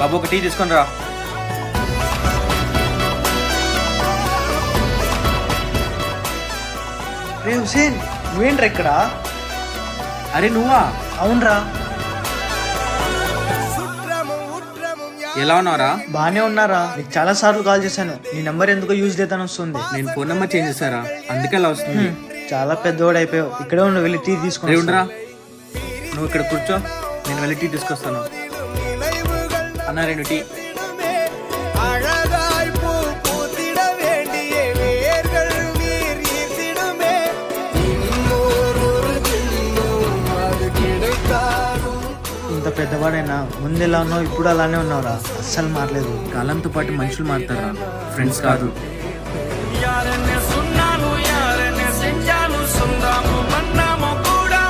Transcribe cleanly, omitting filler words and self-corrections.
బాబు ఒక టీ తీసుకొని రా. రే హుసేన్, నువ్వేంట్రా ఇక్కడ? అరే నువ్వా? అవునరా. ఎలా ఉన్నారా? బానే ఉన్నారా? నీకు చాలా సార్లు కాల్ చేశాను, నీ నెంబర్ ఎందుకో యూజ్ చేద్దాని వస్తుంది. నేను ఫోన్ నెంబర్ చేంజ్ చేశారా, అందుకే అలా వస్తుంది. చాలా పెద్దవాడు అయిపోయావు. ఇక్కడే ఉండు, వెళ్ళి టీ తీసుకుని ఉండరా, నువ్వు ఇక్కడ కూర్చో, నేను వెళ్ళి టీ తీసుకొస్తాను. అన్నా 2 టీ. ఇంత పెద్దవాడైనా ముందు ఎలా ఉన్నావు ఇప్పుడు అలానే ఉన్నావురా. అస్సలు మారలేదు. కాలంతో పాటు మనుషులు మారుతారా, ఫ్రెండ్స్ కాదు.